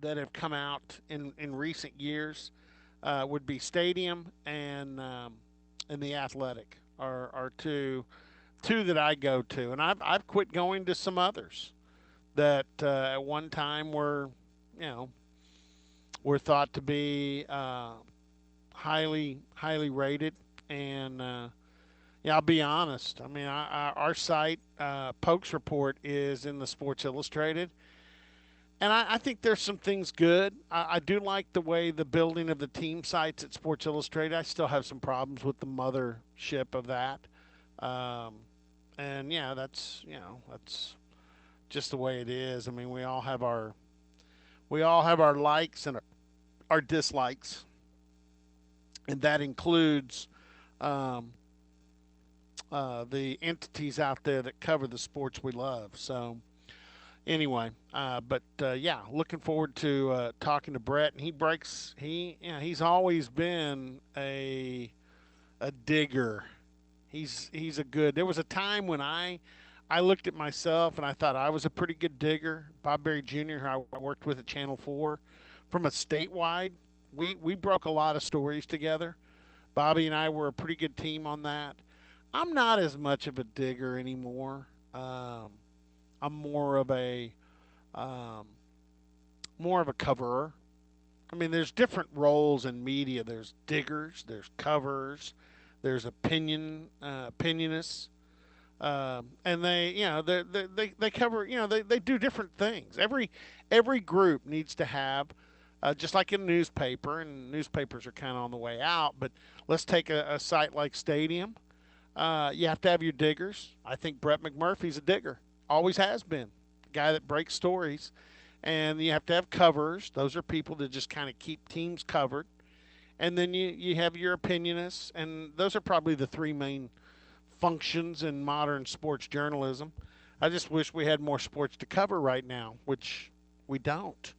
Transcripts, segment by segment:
that have come out in recent years would be Stadium and the Athletic are two that I go to, and I've quit going to some others that at one time you know were thought to be highly rated. And yeah, I'll be honest. I mean, our site, Pokes Report, is in the Sports Illustrated, and I think there's some things good. I do like the way the building of the team sites at Sports Illustrated. I still have some problems with the mothership of that. Um, and yeah, that's just the way it is. I mean, we all have our likes and our dislikes, and that includes um, the entities out there that cover the sports we love. So anyway, but yeah, looking forward to talking to Brett. And he's always been a digger. He's a good. There was a time when I looked at myself and I thought I was a pretty good digger. Bob Berry Jr., who I worked with at Channel 4, from a statewide, we broke a lot of stories together. Bobby and I were a pretty good team on that. I'm not as much of a digger anymore. I'm um, more of a coverer. I mean, there's different roles in media. There's diggers, there's coverers, there's opinionists, and they cover, they do different things. Every group needs to have, just like in a newspaper, and newspapers are kind of on the way out. But let's take a site like Stadium. You have to have your diggers. I think Brett McMurphy's a digger, always has been, a guy that breaks stories. And you have to have covers. Those are people that just kind of keep teams covered. And then you have your opinionists, and those are probably the three main functions in modern sports journalism. I just wish we had more sports to cover right now, which we don't.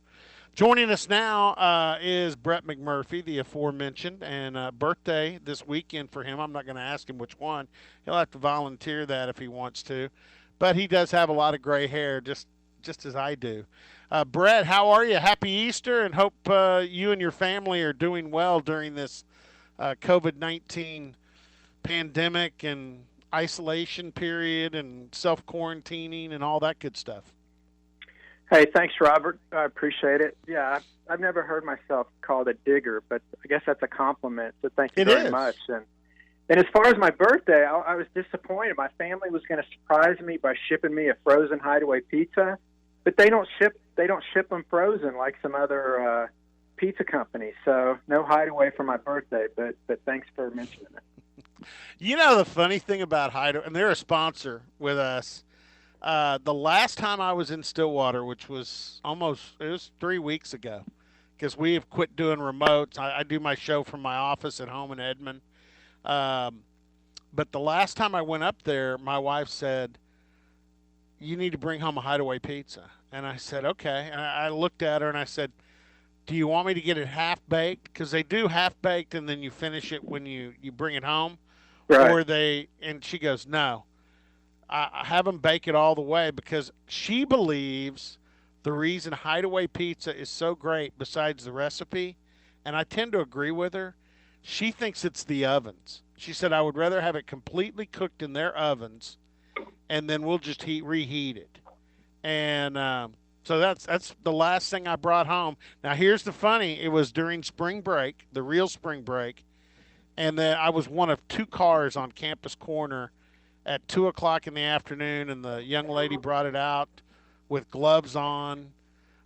Joining us now is Brett McMurphy, the aforementioned, and birthday this weekend for him. I'm not going to ask him which one. He'll have to volunteer that if he wants to. But he does have a lot of gray hair, just as I do. Brett, how are you? Happy Easter, and hope you and your family are doing well during this COVID-19 pandemic and isolation period and self-quarantining and all that good stuff. Hey, thanks, Robert. I appreciate it. Yeah, I've never heard myself called a digger, but I guess that's a compliment, so thank you It very is. much. And as far as my birthday, I was disappointed. My family was going to surprise me by shipping me a frozen Hideaway pizza, but they don't ship them frozen like some other pizza companies. So no Hideaway for my birthday, but thanks for mentioning it. You know the funny thing about Hideaway, and they're a sponsor with us. The last time I was in Stillwater, which was it was 3 weeks ago, because we have quit doing remotes. I do my show from my office at home in Edmond. Um, but the last time I went up there, my wife said, "You need to bring home a Hideaway pizza." And I said, "Okay." And I looked at her and I said, "Do you want me to get it half baked? Because they do half baked and then you finish it when you bring it home, Right. or they?" And she goes, "No, I have them bake it all the way," because she believes the reason Hideaway pizza is so great, besides the recipe, and I tend to agree with her. She thinks it's the ovens. She said, "I would rather have it completely cooked in their ovens, and then we'll just reheat it." And so that's the last thing I brought home. Now here's the funny: it was during spring break, the real spring break, and then I was one of two cars on Campus Corner at 2 o'clock in the afternoon, and the young lady brought it out with gloves on.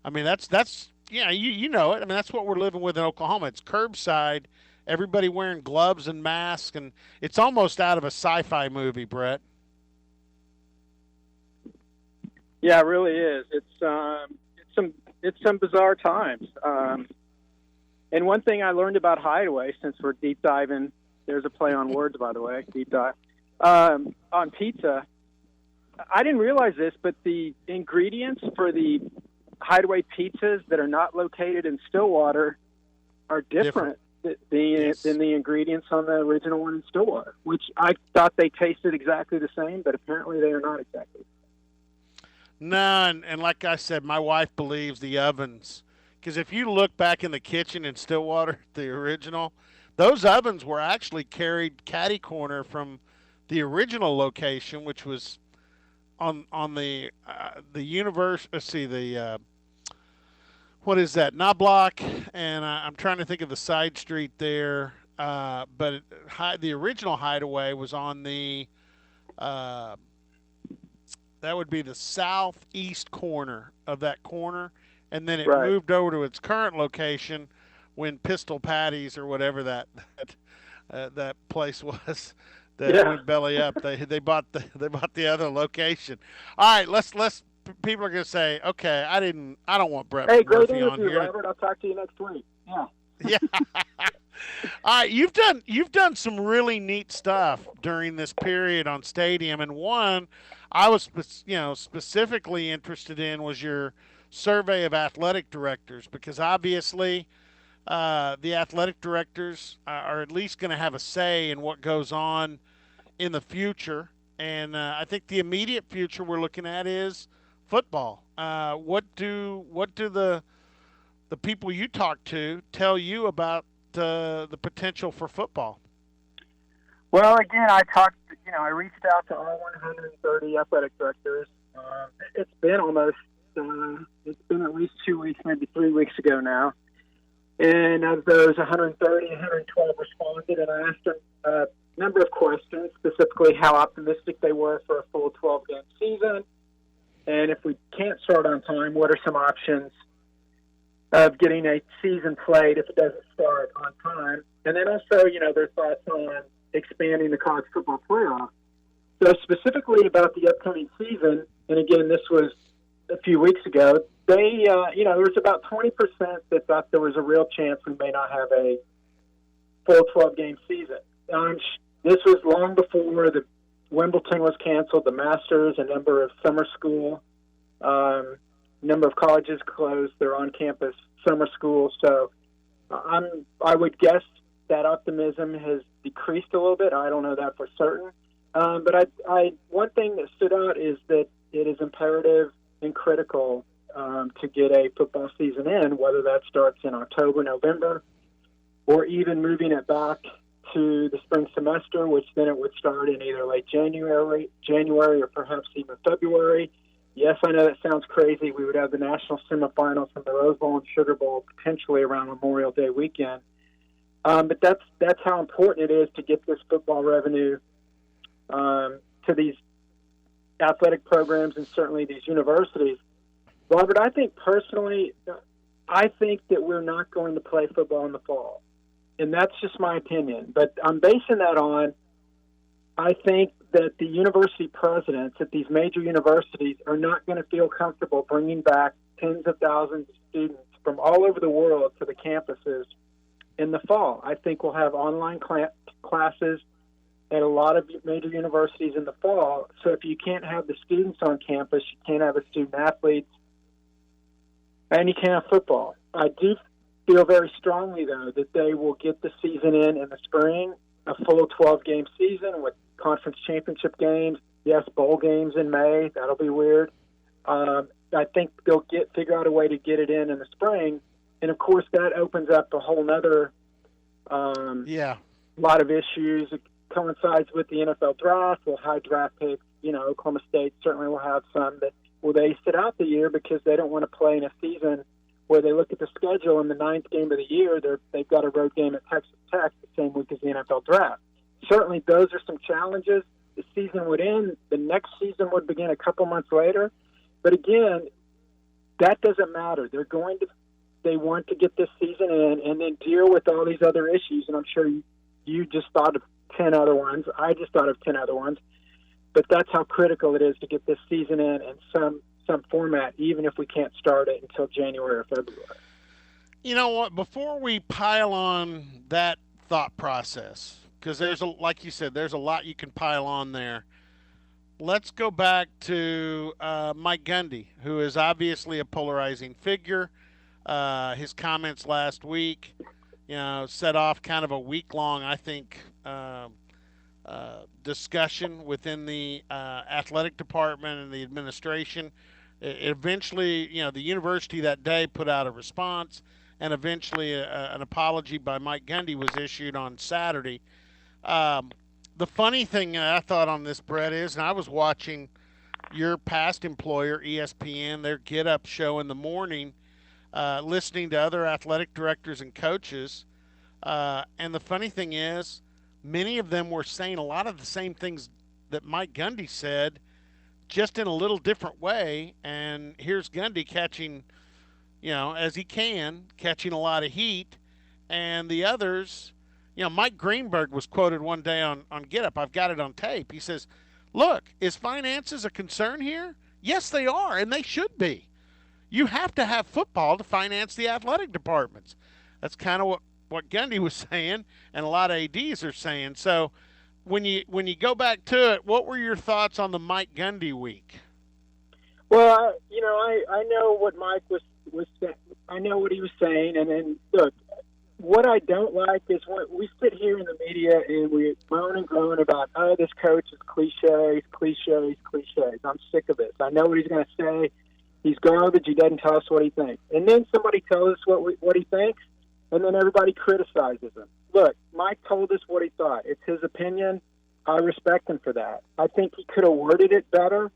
I mean, that's yeah, you know it. I mean, that's what we're living with in Oklahoma. It's curbside, everybody wearing gloves and masks, and it's almost out of a sci-fi movie, Brett. Yeah, it really is. It's some bizarre times. And one thing I learned about Hideaway, since we're deep diving, there's a play on words, by the way, deep dive, on pizza. I didn't realize this, but the ingredients for the Hideaway pizzas that are not located in Stillwater are different Yes. than the ingredients on the original one in Stillwater, which I thought they tasted exactly the same, but apparently they are not exactly. None, and like I said, my wife believes the ovens Because if you look back in the kitchen in Stillwater, the original, those ovens were actually carried catty corner from the original location, which was on the universe. Let's see the what is that Knobloch, and I'm trying to think of the side street there. The original Hideaway was on the uh, that would be the southeast corner of that corner, and then it Right. moved over to its current location when Pistol Patties or whatever that place was that Yeah. went belly up. They bought the other location. All right, let's people are gonna say, okay, I don't want Brett Hey, great McMurphy on interview, here. Robert. I'll talk to you next week. Yeah. Yeah. All right, you've done some really neat stuff during this period on Stadium, and one I was specifically interested in was your survey of athletic directors because obviously the athletic directors are at least going to have a say in what goes on in the future, and I think the immediate future we're looking at is football. What do the people you talk to tell you about the potential for football? Well, again, I talked. I reached out to all 130 athletic directors. It's been almost. It's been at least 2 weeks, maybe 3 weeks ago now. And of those 130, 112 responded, and I asked them a number of questions, specifically how optimistic they were for a full 12-game season, and if we can't start on time, what are some options of getting a season played if it doesn't start on time, and then also, their thoughts on expanding the college football playoff. So specifically about the upcoming season, and again, this was a few weeks ago, there was about 20% that thought there was a real chance we may not have a full 12-game season. This was long before the Wimbledon was canceled, the Masters, a number of summer school, number of colleges closed their on-campus summer schools. So I would guess that optimism has decreased a little bit. I don't know that for certain. But one thing that stood out is that it is imperative and critical to get a football season in, whether that starts in October, November, or even moving it back to the spring semester, which then it would start in either late January, or perhaps even February. Yes, I know that sounds crazy. We would have the national semifinals from the Rose Bowl and Sugar Bowl potentially around Memorial Day weekend. But that's how important it is to get this football revenue to these athletic programs and certainly these universities. Robert, I think personally, I think that we're not going to play football in the fall. And that's just my opinion. But I'm basing that on, I think that the university presidents at these major universities are not going to feel comfortable bringing back tens of thousands of students from all over the world to the campuses in the fall. I think we'll have online classes at a lot of major universities in the fall. So if you can't have the students on campus, you can't have the student athletes, and you can't have football. I do feel very strongly, though, that they will get the season in the spring, a full 12-game season with conference championship games, yes, bowl games in May. That'll be weird. I think they'll figure out a way to get it in the spring. And, of course, that opens up a whole other Yeah. lot of issues. It coincides with the NFL draft. We'll have draft picks. Oklahoma State certainly will have some that they sit out the year because they don't want to play in a season where they look at the schedule in the ninth game of the year. They've got a road game at Texas Tech the same week as the NFL draft. Certainly those are some challenges. The season would end. The next season would begin a couple months later. But again, that doesn't matter. They want to get this season in and then deal with all these other issues. And I'm sure you just thought of 10 other ones. I just thought of 10 other ones. But that's how critical it is to get this season in some format, even if we can't start it until January or February. You know what? Before we pile on that thought process, because like you said, there's a lot you can pile on there. Let's go back to Mike Gundy, who is obviously a polarizing figure. His comments last week, set off kind of a week long, I think, discussion within the athletic department and the administration. Eventually, the university that day put out a response, and eventually an apology by Mike Gundy was issued on Saturday. Um, the funny thing I thought on this, Brett, is, and I was watching your past employer, ESPN, their Get Up show in the morning, listening to other athletic directors and coaches. And the funny thing is, many of them were saying a lot of the same things that Mike Gundy said, just in a little different way. And here's Gundy catching, as he can, catching a lot of heat. And the others, Mike Greenberg was quoted one day on Get Up. I've got it on tape. He says, "Look, is finances a concern here? Yes, they are, and they should be. You have to have football to finance the athletic departments." That's kind of what Gundy was saying, and a lot of ads are saying. So when you go back to it, what were your thoughts on the Mike Gundy week? Well, I know what Mike was saying. I know what he was saying, and then look, what I don't like is when we sit here in the media and we moan and groan about, oh, this coach is cliches, cliches, cliches. I'm sick of this. I know what he's going to say. He's garbage. He doesn't tell us what he thinks. And then somebody tells us what he thinks, and then everybody criticizes him. Look, Mike told us what he thought. It's his opinion. I respect him for that. I think he could have worded it better.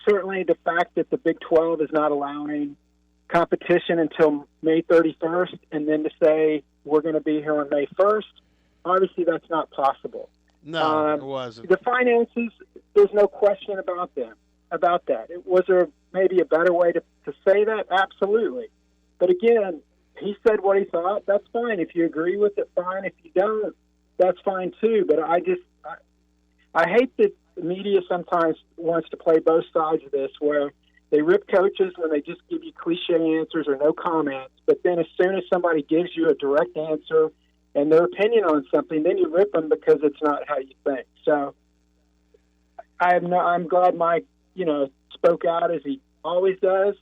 Certainly the fact that the Big 12 is not allowing competition until May 31st, and then to say we're going to be here on May 1st, obviously that's not possible. No, it wasn't. The finances, there's no question about that. Was there maybe a better way to say that? Absolutely. But again, he said what he thought. That's fine. If you agree with it, fine. If you don't, that's fine too. But I hate that the media sometimes wants to play both sides of this, where they rip coaches when they just give you cliche answers or no comments. But then as soon as somebody gives you a direct answer and their opinion on something, then you rip them because it's not how you think. So I'm glad Mike, spoke out as he always does.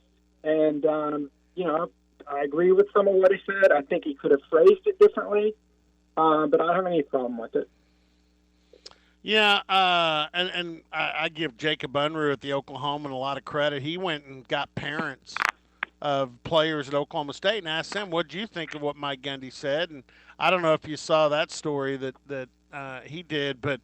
And, I agree with some of what he said. I think he could have phrased it differently, but I don't have any problem with it. Yeah, and I give Jacob Unruh at the Oklahoman a lot of credit. He went and got parents of players at Oklahoma State and asked them, "What do you think of what Mike Gundy said?" And I don't know if you saw that story that he did, but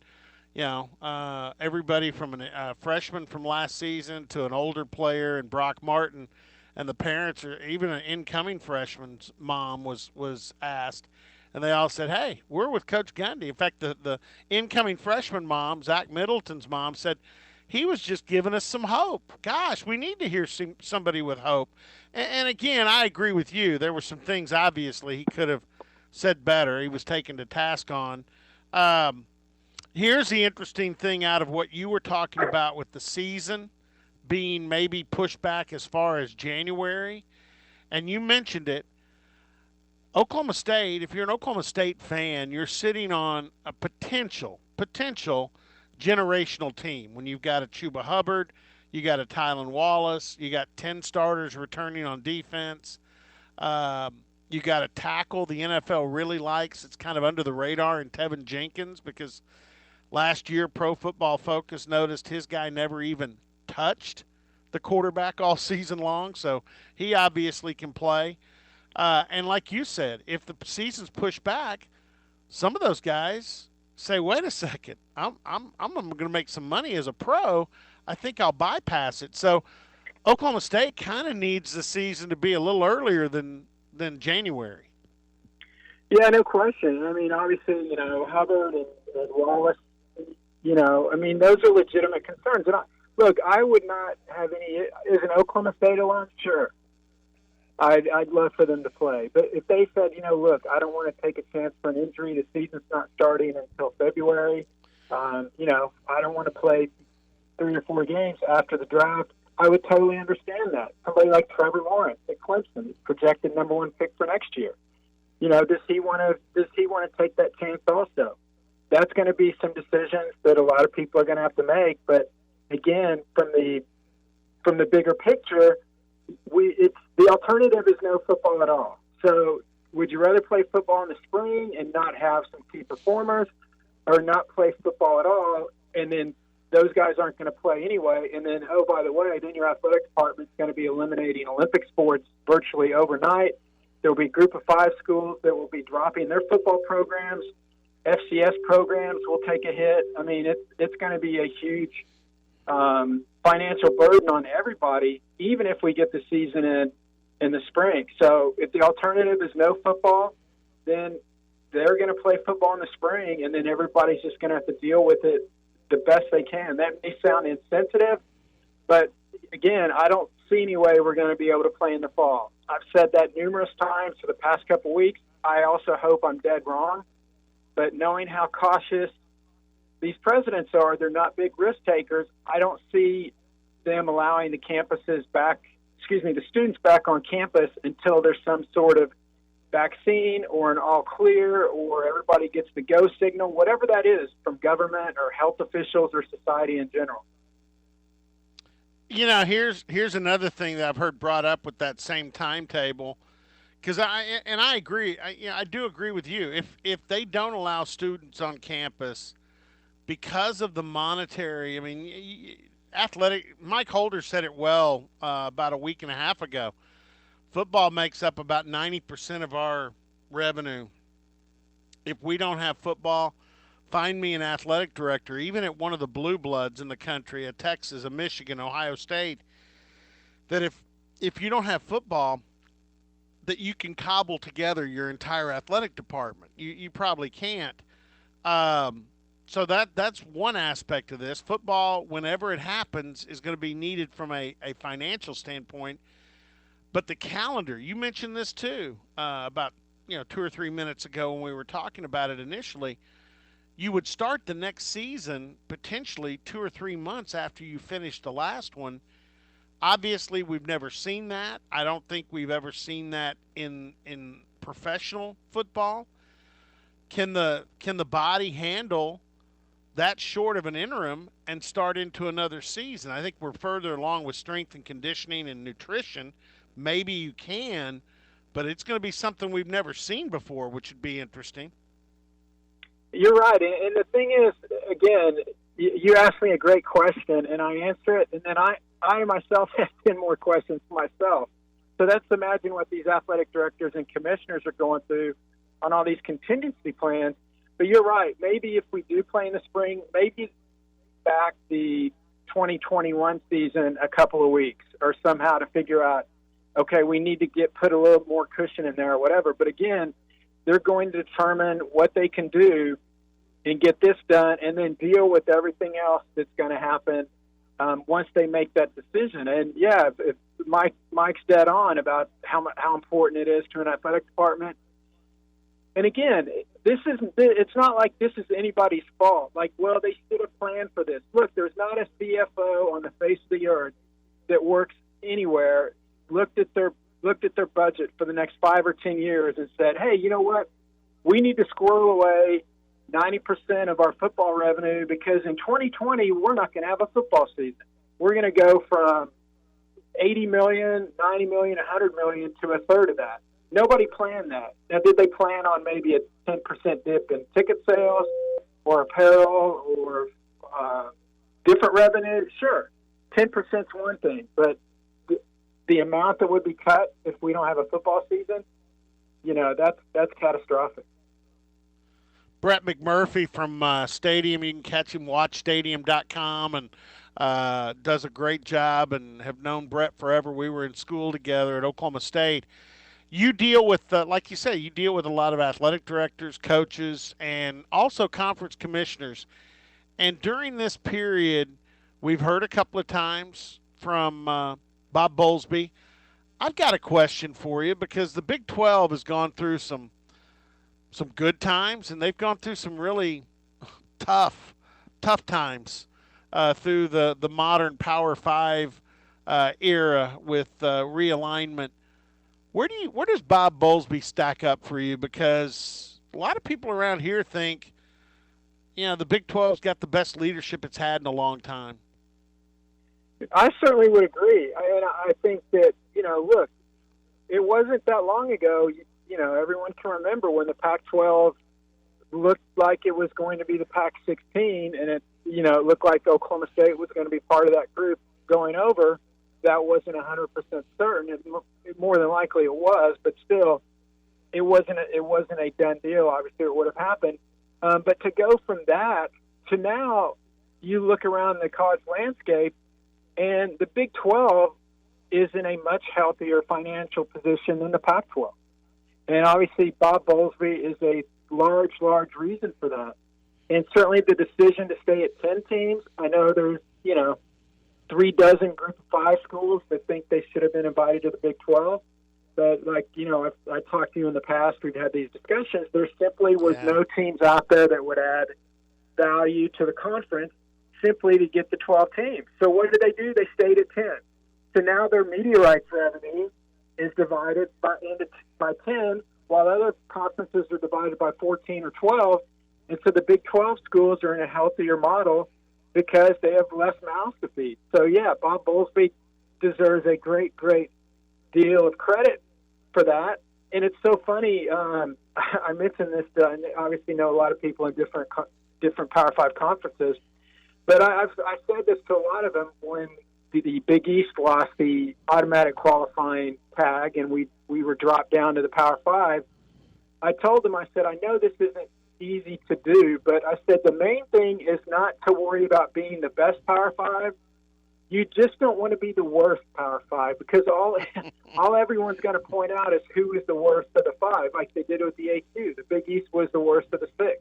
everybody from a freshman from last season to an older player and Brock Martin, and the parents, or even an incoming freshman's mom was asked, and they all said, "Hey, we're with Coach Gundy." In fact, the incoming freshman mom, Zach Middleton's mom, said he was just giving us some hope. Gosh, we need to hear somebody with hope. And again, I agree with you. There were some things obviously he could have said better. He was taken to task on. Here's the interesting thing out of what you were talking about with the season being maybe pushed back as far as January, and you mentioned it. Oklahoma State, if you're an Oklahoma State fan, you're sitting on a potential generational team. When you've got a Chuba Hubbard, you got a Tylan Wallace, you got 10 starters returning on defense. You got a tackle the NFL really likes. It's kind of under the radar in Tevin Jenkins, because last year Pro Football Focus noticed his guy never even touched the quarterback all season long, so he obviously can play. And like you said, if the season's pushed back, some of those guys say, "Wait a second, I'm going to make some money as a pro. I think I'll bypass it." So Oklahoma State kind of needs the season to be a little earlier than January. Yeah, no question. I mean, obviously, Hubbard and Wallace, those are legitimate concerns. And I would not have any, as an Oklahoma State alum, sure, I'd love for them to play. But if they said, look, I don't want to take a chance for an injury, the season's not starting until February, I don't want to play 3 or 4 games after the draft, I would totally understand that. Somebody like Trevor Lawrence at Clemson is projected number 1 pick for next year. Does he want to take that chance also? That's going to be some decisions that a lot of people are going to have to make. But again, from the bigger picture, the alternative is no football at all. So would you rather play football in the spring and not have some key performers, or not play football at all and then those guys aren't going to play anyway. And then, oh, by the way, then your athletic department's going to be eliminating Olympic sports virtually overnight. There will be group of 5 schools that will be dropping their football programs. FCS programs will take a hit. I mean, it's going to be a huge financial burden on everybody, even if we get the season in the spring. So if the alternative is no football, then they're going to play football in the spring, and then everybody's just going to have to deal with it the best they can. That may sound insensitive, but again, I don't see any way we're going to be able to play in the fall. I've said that numerous times for the past couple of weeks. I also hope I'm dead wrong, but knowing how cautious these presidents are, they're not big risk takers. I don't see them allowing the students back on campus until there's some sort of vaccine or an all clear or everybody gets the go signal, whatever that is from government or health officials or society in general. Here's another thing that I've heard brought up with that same timetable, because I agree. I do agree with you. If they don't allow students on campus because of the monetary, I mean, athletic. Mike Holder said it well about a week and a half ago. Football makes up about 90% of our revenue. If we don't have football, find me an athletic director, even at one of the blue bloods in the country, a Texas, a Michigan, Ohio State, that if you don't have football, that you can cobble together your entire athletic department. You probably can't. So that's one aspect of this. Football, whenever it happens, is going to be needed from a financial standpoint. But the calendar, you mentioned this too, about 2 or 3 minutes ago when we were talking about it initially. You would start the next season potentially 2 or 3 months after you finish the last one. Obviously, we've never seen that. I don't think we've ever seen that in professional football. Can the body handle that short of an interim and start into another season? I think we're further along with strength and conditioning and nutrition. Maybe you can, but it's going to be something we've never seen before, which would be interesting. You're right. And the thing is, again, you asked me a great question, and I answer it, and then I myself have 10 more questions myself. So let's imagine what these athletic directors and commissioners are going through on all these contingency plans. But you're right. Maybe if we do play in the spring, maybe back the 2021 season a couple of weeks or somehow to figure out, okay, we need to put a little more cushion in there or whatever. But again, they're going to determine what they can do and get this done and then deal with everything else that's going to happen once they make that decision. And, yeah, if Mike's dead on about how important it is to an athletic department. And, again, it's not like this is anybody's fault. Like, well, they should have planned for this. Look, there's not a CFO on the face of the earth that works anywhere, looked at their budget for the next 5 or 10 years and said, hey, you know what? We need to squirrel away 90% of our football revenue because in 2020, we're not going to have a football season. We're going to go from 80 million, 90 million, 100 million to a third of that. Nobody planned that. Now, did they plan on maybe a 10% dip in ticket sales or apparel or different revenue? Sure. 10% is one thing, but the amount that would be cut if we don't have a football season, that's catastrophic. Brett McMurphy from Stadium. You can catch him, watchstadium.com, and does a great job, and have known Brett forever. We were in school together at Oklahoma State. You deal with, like you say, you deal with a lot of athletic directors, coaches, and also conference commissioners. And during this period, we've heard a couple of times from Bob Bowlesby. I've got a question for you because the Big 12 has gone through some good times, and they've gone through some really tough times through the modern Power 5 era with realignment. Where does Bob Bowlesby stack up for you? Because a lot of people around here think, the Big 12's got the best leadership it's had in a long time. I certainly would agree. I think that, look, it wasn't that long ago, everyone can remember when the Pac-12 looked like it was going to be the Pac-16, and it it looked like Oklahoma State was going to be part of that group going over. That wasn't 100% certain. More than likely it was, but still, it wasn't a done deal. Obviously, it would have happened. But to go from that to now, you look around the college landscape, and the Big 12 is in a much healthier financial position than the Pac-12. And obviously, Bob Bowlesby is a large, large reason for that. And certainly the decision to stay at 10 teams, I know there's, 36 group of 5 schools that think they should have been invited to the Big 12. But, I talked to you in the past, we've had these discussions. There simply was no teams out there that would add value to the conference simply to get the 12 teams. So what did they do? They stayed at 10. So now their media rights revenue is divided by 10, while other conferences are divided by 14 or 12. And so the Big 12 schools are in a healthier model because they have less mouths to feed. So, yeah, Bob Bowlesby deserves a great, great deal of credit for that. And it's so funny. I mentioned this. I obviously know a lot of people in different Power 5 conferences. But I said this to a lot of them when the Big East lost the automatic qualifying tag and we were dropped down to the Power 5. I told them, I said, I know this isn't easy to do, but I said the main thing is not to worry about being the best Power 5. You just don't want to be the worst Power 5 because all everyone's going to point out is who is the worst of the 5, like they did with the AQ. The Big East was the worst of the 6,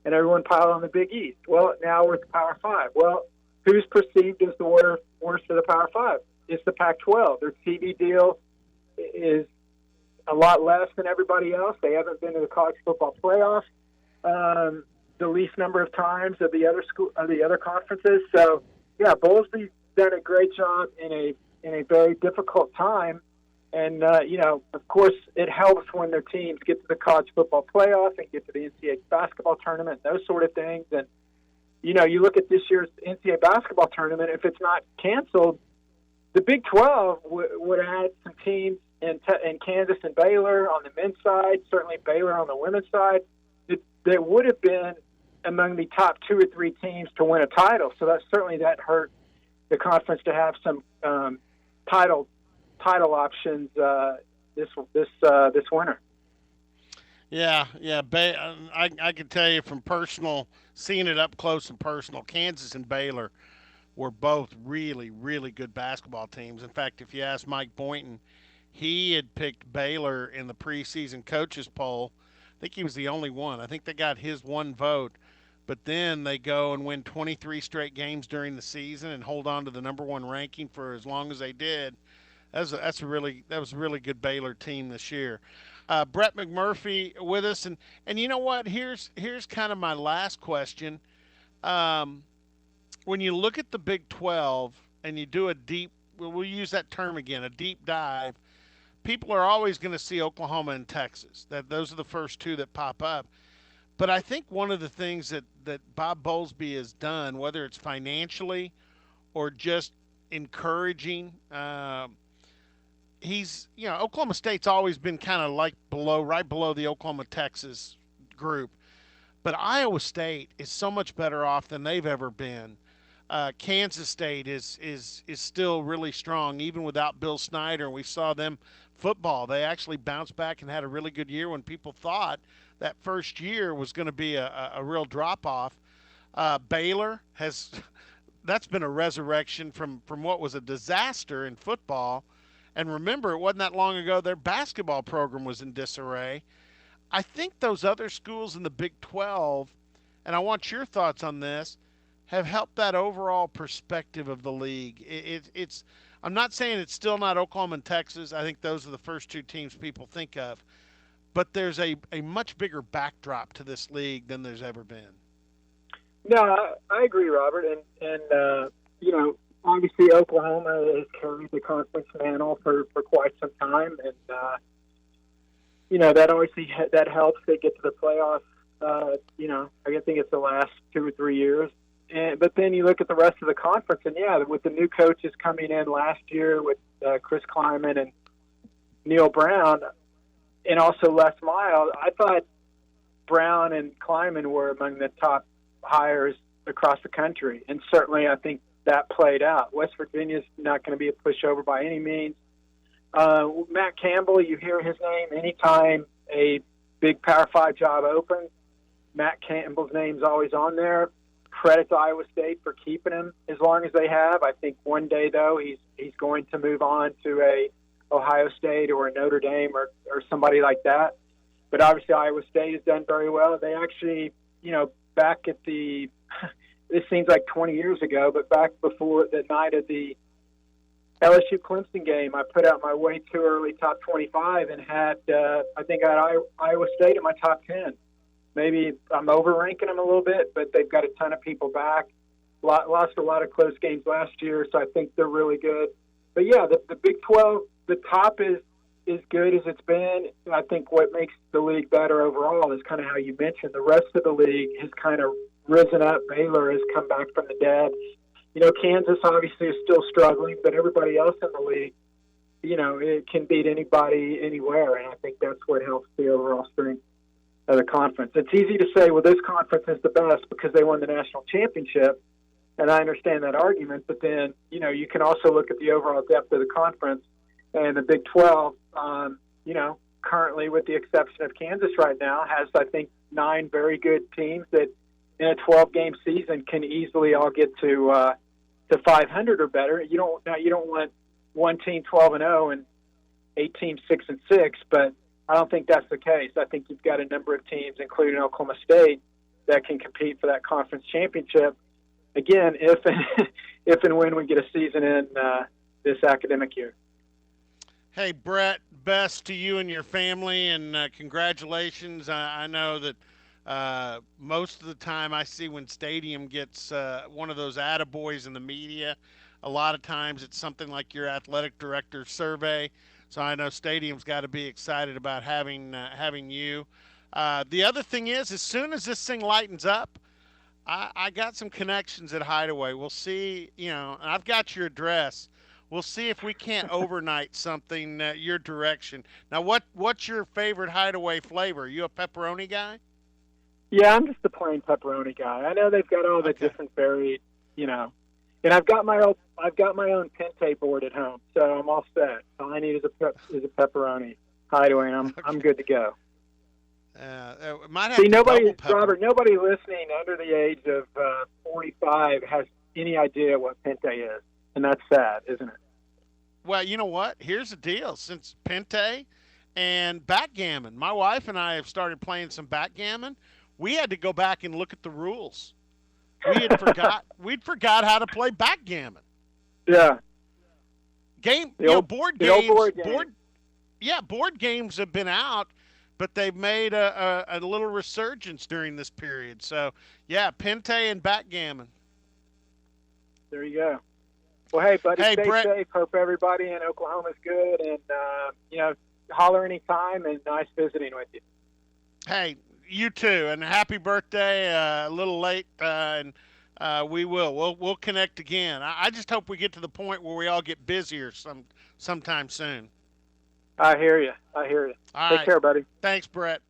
and everyone piled on the Big East. Well, now we're at the Power 5. Well, who's perceived as the worst of the Power 5? It's the Pac-12. Their TV deal is a lot less than everybody else. They haven't been to the college football playoffs the least number of times of the other conferences. So, yeah, Bowlesby's done a great job in a very difficult time. And, of course, it helps when their teams get to the college football playoff and get to the NCAA basketball tournament, those sort of things. And, you look at this year's NCAA basketball tournament, if it's not canceled, the Big 12 would add some teams in Kansas and Baylor on the men's side, certainly Baylor on the women's side, that would have been among the top 2 or 3 teams to win a title. So that hurt the conference to have some title options this winter. Yeah. I can tell you from seeing it up close and personal, Kansas and Baylor were both really, really good basketball teams. In fact, if you ask Mike Boynton, he had picked Baylor in the preseason coaches poll. I think he was the only one. I think they got his one vote. But then they go and win 23 straight games during the season and hold on to the number 1 ranking for as long as they did. That was a really good Baylor team this year. Brett McMurphy with us, and you know what? Here's kind of my last question. When you look at the Big 12 and you do we'll use that term again, a deep dive. People are always going to see Oklahoma and Texas. Those are the first 2 that pop up. But I think one of the things that Bob Bowlesby has done, whether it's financially or just encouraging, Oklahoma State's always been kind of like right below the Oklahoma-Texas group. But Iowa State is so much better off than they've ever been. Kansas State is still really strong, even without Bill Snyder. We saw them football. They actually bounced back and had a really good year when people thought that first year was going to be a real drop-off. Baylor that's been a resurrection from what was a disaster in football. And remember, it wasn't that long ago their basketball program was in disarray. I think those other schools in the Big 12, and I want your thoughts on this, have helped that overall perspective of the league. I'm not saying it's still not Oklahoma and Texas. I think those are the first 2 teams people think of. But there's a much bigger backdrop to this league than there's ever been. No, I agree, Robert. And obviously Oklahoma has carried the conference mantle for quite some time. And, that obviously that helps. They get to the playoffs, I think it's the last 2 or 3 years. But then you look at the rest of the conference, and, with the new coaches coming in last year with Chris Kleiman and Neil Brown, and also Les Miles, I thought Brown and Kleiman were among the top hires across the country. And certainly, I think that played out. West Virginia's not going to be a pushover by any means. Matt Campbell, you hear his name anytime a big Power 5 job opens. Matt Campbell's name's always on there. Credit to Iowa State for keeping him as long as they have. I think one day, though, he's going to move on to a Ohio State or a Notre Dame or somebody like that. But obviously, Iowa State has done very well. They actually, back at the this seems like 20 years ago, but back before the night of the LSU Clemson game, I put out my way too early top 25 and had I think I had Iowa State in my top 10. Maybe I'm overranking them a little bit, but they've got a ton of people back. Lost a lot of close games last year, so I think they're really good. But yeah, the Big 12, the top is good as it's been. I think what makes the league better overall is kind of how you mentioned. The rest of the league has kind of risen up. Baylor has come back from the dead. Kansas obviously is still struggling, but everybody else in the league, it can beat anybody anywhere, and I think that's what helps the overall strength of the conference. It's easy to say, well, this conference is the best because they won the national championship, and I understand that argument, but then, you can also look at the overall depth of the conference, and the Big 12, currently, with the exception of Kansas right now, has, I think, 9 very good teams that in a 12-game season can easily all get to 500 or better. You don't want one team 12-0 and 8 teams 6-6, but I don't think that's the case. I think you've got a number of teams, including Oklahoma State, that can compete for that conference championship. Again, if and when we get a season in this academic year. Hey, Brett, best to you and your family, and congratulations. I know that most of the time I see when Stadium gets one of those attaboys in the media, a lot of times it's something like your athletic director survey. So I know Stadium's got to be excited about having you. The other thing is, as soon as this thing lightens up, I got some connections at Hideaway. We'll see, and I've got your address. We'll see if we can't overnight something your direction. Now, what's your favorite Hideaway flavor? Are you a pepperoni guy? Yeah, I'm just a plain pepperoni guy. I know they've got all the Okay. different varied, and I've got my own Pente board at home, so I'm all set. All I need is a pepperoni Hideaway, and I'm good to go. Might have See, to double pepper. Robert, nobody listening under the age of 45 has any idea what Pente is, and that's sad, isn't it? Well, you know what? Here's the deal. Since Pente and backgammon, my wife and I have started playing some backgammon. We had to go back and look at the rules. We'd forgot how to play backgammon. Yeah, Board the old games, board game. board games have been out, but they've made a little resurgence during this period. So, yeah, Pente and backgammon. There you go. Well, hey, buddy, Hey, stay Brett. safe. Hope everybody in Oklahoma's good, and holler anytime. And nice visiting with you. Hey, you too, and happy birthday. A little late, and we will. We'll connect again. I just hope we get to the point where we all get busier sometime soon. I hear you. All Take right. care, buddy. Thanks, Brett.